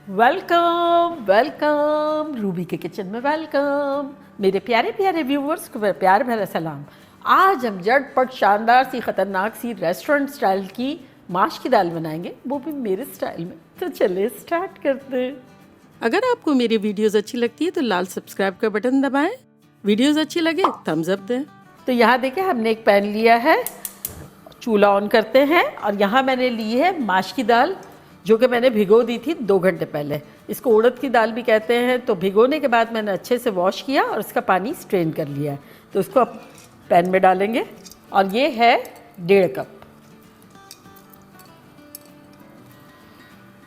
Welcome welcome Ruby के kitchen में welcome. मेरे प्यारे प्यारे व्यूवर्स को प्यार भरा सलाम। आज हम झटपट शानदार सी ख़तरनाक सी रेस्टोरेंट स्टाइल की माश की दाल बनाएंगे, वो भी मेरे स्टाइल में। तो चलिए स्टार्ट करते हैं। अगर आपको मेरी वीडियोस अच्छी लगती है तो लाल सब्सक्राइब का बटन दबाएं। वीडियोस अच्छी लगे थम्स अप दें। तो यहाँ देखिए हमने एक पैन लिया है, चूल्हा ऑन करते हैं और यहाँ मैंने ली है माश की दाल जो कि मैंने भिगो दी थी 2 घंटे पहले। इसको उड़द की दाल भी कहते हैं। तो भिगोने के बाद मैंने अच्छे से वॉश किया और इसका पानी स्ट्रेन कर लिया है। तो इसको अब पैन में डालेंगे और ये है 1.5 कप।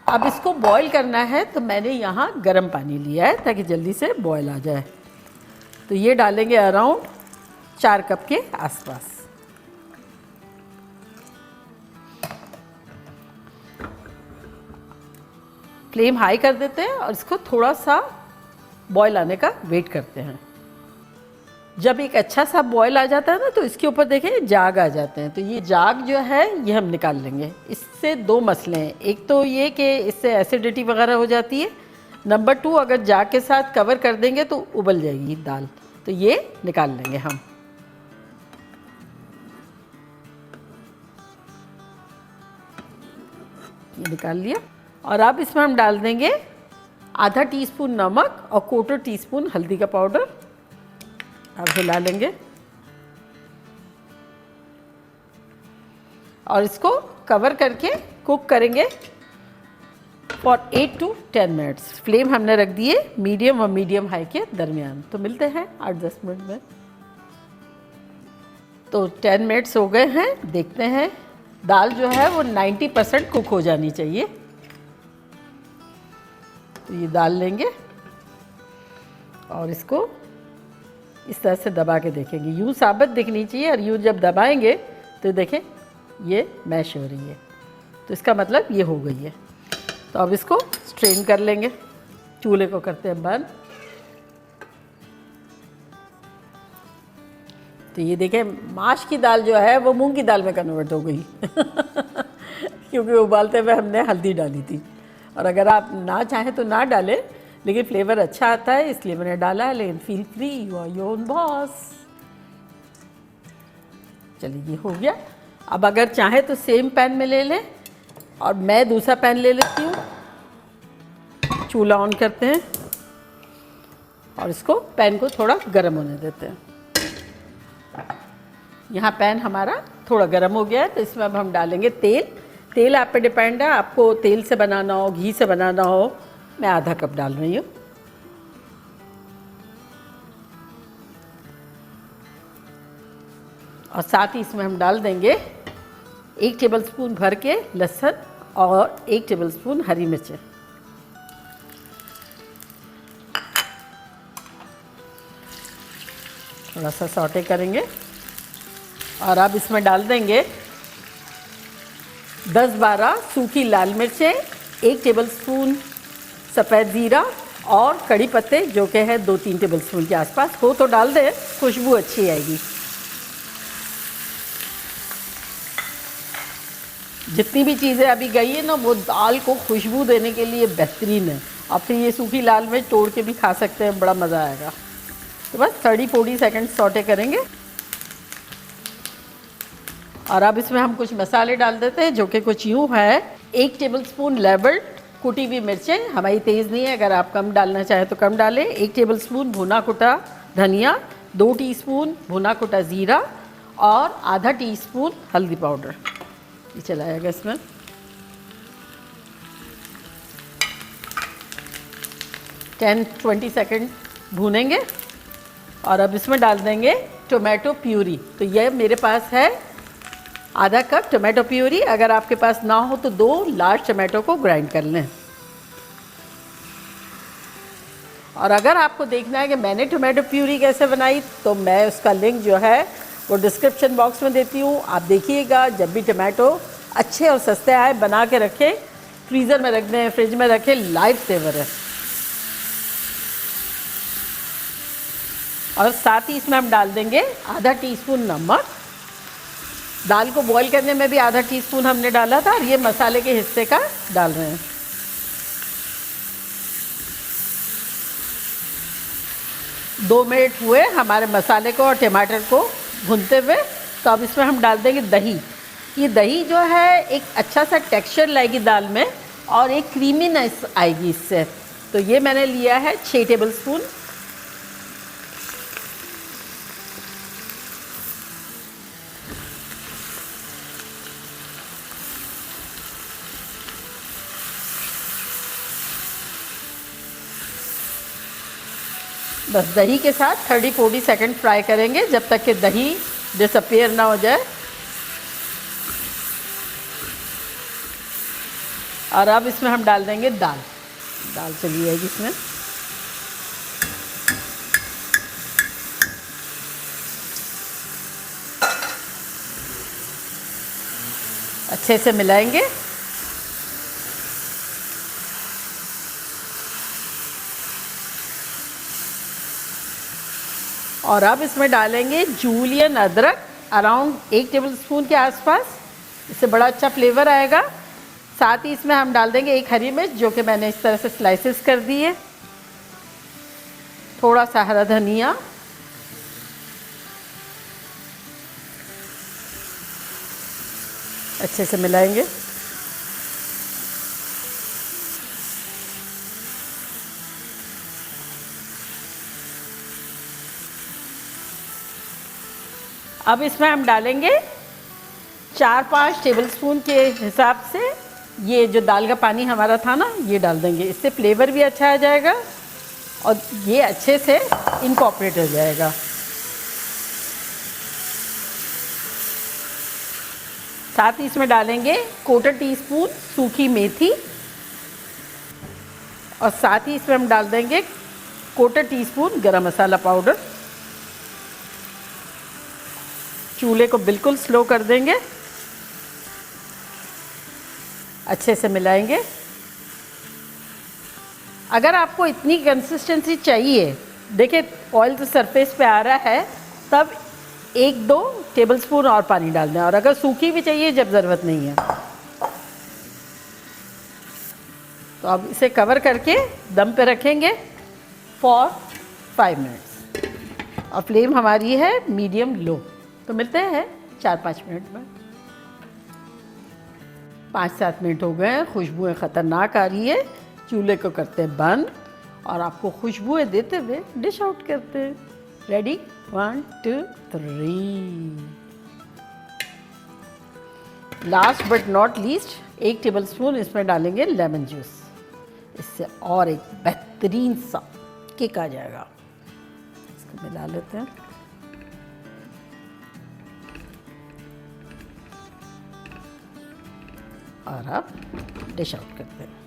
अब इसको बॉईल करना है तो मैंने यहाँ गर्म पानी लिया है ताकि जल्दी से बॉईल आ जाए। तो ये डालेंगे अराउंड 4 कप के आसपास। फ्लेम हाई कर देते हैं और इसको थोड़ा सा बॉईल आने का वेट करते हैं। जब एक अच्छा सा बॉईल आ जाता है ना तो इसके ऊपर देखें जाग आ जाते हैं। तो ये जाग जो है ये हम निकाल लेंगे। इससे 2 मसले हैं। एक तो ये कि इससे एसिडिटी वगैरह हो जाती है। नंबर 2, अगर जाग के साथ कवर कर देंगे तो उबल जाएगी दाल। तो ये निकाल लेंगे हम। ये निकाल लिया और अब इसमें हम डाल देंगे आधा टीस्पून नमक और 1/4 टीस्पून हल्दी का पाउडर। अब हिला लेंगे और इसको कवर करके कुक करेंगे फॉर 8 to 10 मिनट्स। फ्लेम हमने रख दिए मीडियम और मीडियम हाई के दरमियान। तो मिलते हैं 8-10 मिनट में। तो 10 मिनट्स हो गए हैं। देखते हैं दाल जो है वो 90% कुक हो जानी चाहिए। तो ये दाल लेंगे और इसको इस तरह से दबा के देखेंगे। यूँ साबित दिखनी चाहिए और यूँ जब दबाएंगे तो देखें ये मैश हो रही है। तो इसका मतलब ये हो गई है। तो अब इसको स्ट्रेन कर लेंगे। चूल्हे को करते हैं बंद। तो ये देखें माश की दाल जो है वो मूंग की दाल में कन्वर्ट हो गई क्योंकि उबालते हुए हमने हल्दी डाली थी। और अगर आप ना चाहें तो ना डालें, लेकिन फ्लेवर अच्छा आता है इसलिए मैंने डाला है। लेकिन feel free, you are your own boss. चलिए ये हो गया। अब अगर चाहें तो सेम पैन में ले लें और मैं दूसरा पैन ले लेती हूँ। चूल्हा ऑन करते हैं और इसको पैन को थोड़ा गर्म होने देते हैं। यहाँ पैन हमारा थोड़ा गर्म हो गया है तो इसमें अब हम डालेंगे तेल। तेल आप पे डिपेंड है, आपको तेल से बनाना हो घी से बनाना हो। मैं आधा कप डाल रही हूँ। और साथ ही इसमें हम डाल देंगे 1 टेबलस्पून भर के लहसुन और 1 टेबलस्पून हरी मिर्चें। थोड़ा सा सौटे करेंगे और अब इसमें डाल देंगे 10-12 सूखी लाल मिर्चें, 1 टेबलस्पून सफ़ेद ज़ीरा और कड़ी पत्ते जो कि है 2-3 टेबलस्पून के आसपास। हो तो डाल दें, खुशबू अच्छी आएगी। जितनी भी चीज़ें अभी गई है ना वो दाल को खुशबू देने के लिए बेहतरीन है। आप फिर ये सूखी लाल मिर्च तोड़ के भी खा सकते हैं, बड़ा मज़ा आएगा। तो बस 30-40 सेकेंड सौटे करेंगे और अब इसमें हम कुछ मसाले डाल देते हैं जो कि कुछ यूँ है। 1 टेबलस्पून लेवर्ड कुटी हुई मिर्चें, हमारी तेज़ नहीं है, अगर आप कम डालना चाहें तो कम डालें। 1 टेबलस्पून भुना कुटा धनिया, 2 टीस्पून भुना कुटा ज़ीरा और आधा टीस्पून हल्दी पाउडर। ये चलाएगा इसमें। टेन 20 सेकेंड भूनेंगे और अब इसमें डाल देंगे टोमेटो प्यूरी। तो ये मेरे पास है आधा कप टोमेटो प्यूरी। अगर आपके पास ना हो तो 2 लार्ज टोमेटो को ग्राइंड कर लें। और अगर आपको देखना है कि मैंने टोमेटो प्यूरी कैसे बनाई तो मैं उसका लिंक जो है वो डिस्क्रिप्शन बॉक्स में देती हूँ। आप देखिएगा। जब भी टोमेटो अच्छे और सस्ते आए बना के रखें, फ्रीज़र में रख दें, फ्रिज में रखें, लाइफ सेवर है। और साथ ही इसमें हम डाल देंगे आधा टीस्पून नमक। दाल को बॉईल करने में भी आधा टीस्पून हमने डाला था और ये मसाले के हिस्से का डाल रहे हैं। 2 मिनट हुए हमारे मसाले को और टमाटर को भूनते हुए। तो अब इसमें हम डाल देंगे दही। ये दही जो है एक अच्छा सा टेक्सचर लाएगी दाल में और एक क्रीमीनेस आएगी इससे। तो ये मैंने लिया है 6 टेबलस्पून। बस दही के साथ 30-40 सेकंड फ्राई करेंगे जब तक कि दही डिसअपियर ना हो जाए। और अब इसमें हम डाल देंगे दाल। दाल चली जाएगी इसमें। अच्छे से मिलाएंगे। और अब इसमें डालेंगे जूलियन अदरक अराउंड 1 टेबलस्पून के आसपास। इससे बड़ा अच्छा फ्लेवर आएगा। साथ ही इसमें हम डाल देंगे 1 हरी मिर्च जो कि मैंने इस तरह से स्लाइसेस कर दी है। थोड़ा सा हरा धनिया, अच्छे से मिलाएंगे। अब इसमें हम डालेंगे 4-5 टेबलस्पून के हिसाब से ये जो दाल का पानी हमारा था ना, ये डाल देंगे। इससे फ्लेवर भी अच्छा आ जाएगा और ये अच्छे से इनकॉर्पोरेट हो जाएगा। साथ ही इसमें डालेंगे 1/4 टीस्पून सूखी मेथी और साथ ही इसमें हम डाल देंगे 1/4 टीस्पून गरम मसाला पाउडर। चूल्हे को बिल्कुल स्लो कर देंगे। अच्छे से मिलाएंगे। अगर आपको इतनी कंसिस्टेंसी चाहिए, देखिए ऑयल तो सरफेस पे आ रहा है, तब 1-2 टेबलस्पून और पानी डाल दें। और अगर सूखी भी चाहिए जब ज़रूरत नहीं है तो अब इसे कवर करके दम पे रखेंगे फॉर 5 मिनट्स। और फ्लेम हमारी है मीडियम लो। तो मिलते हैं 4-5 मिनट में। 5-7 मिनट हो गए हैं। खुशबुएँ ख़तरनाक आ रही है। चूल्हे को करते हैं बंद और आपको खुशबुएँ देते हुए डिश आउट करते हैं। Ready, 1 2 3। Last but not least 1 tablespoon इसमें डालेंगे लेमन जूस। इससे और एक बेहतरीन सा किक आ जाएगा। इसको मिला लेते हैं। और अब डिश आउट करते हैं।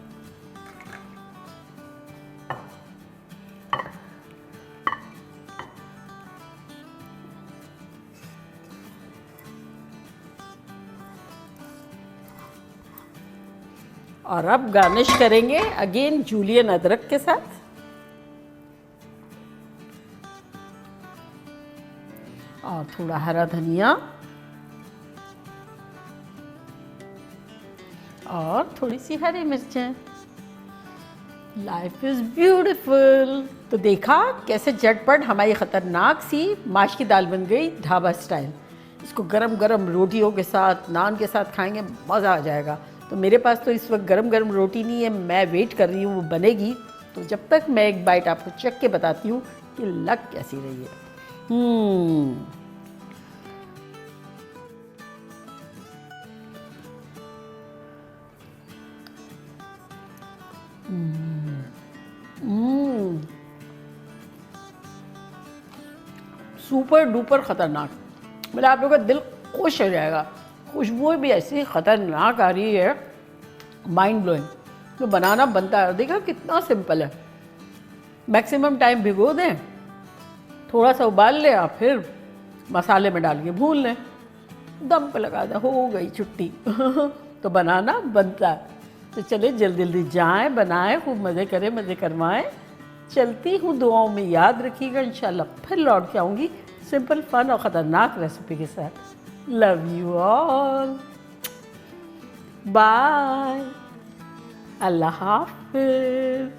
और अब गार्निश करेंगे अगेन जूलियन अदरक के साथ। और थोड़ा हरा धनिया और थोड़ी सी हरी मिर्चें। Life is beautiful. तो देखा कैसे झटपट हमारी ख़तरनाक सी माश की दाल बन गई ढाबा स्टाइल। इसको गरम गरम रोटियों के साथ, नान के साथ खाएंगे, मज़ा आ जाएगा। तो मेरे पास तो इस वक्त गरम गरम रोटी नहीं है, मैं वेट कर रही हूँ वो बनेगी। तो जब तक मैं एक बाइट आपको चख के बताती हूँ कि लग कैसी रही है। सुपर डुपर ख़तरनाक। मतलब आप लोगों का दिल खुश हो जाएगा। खुशबू भी ऐसी ख़तरनाक आ रही है, माइंड ब्लोइंग। तो बनाना बनता है। देखा कितना सिंपल है। मैक्सिमम टाइम भिगो दें, थोड़ा सा उबाल लें और फिर मसाले में डाल के भून लें, दम पे लगा दें, हो गई छुट्टी। तो बनाना बनता है। तो चले जल्दी जल्दी जाएं, बनाएं, खूब मज़े करें, मज़े करवाएं। चलती हूँ, दुआओं में याद रखिएगा। इंशाल्लाह फिर लौट के आऊँगी सिंपल, फन और ख़तरनाक रेसिपी के साथ। Love you all. Bye. Allah Hafiz.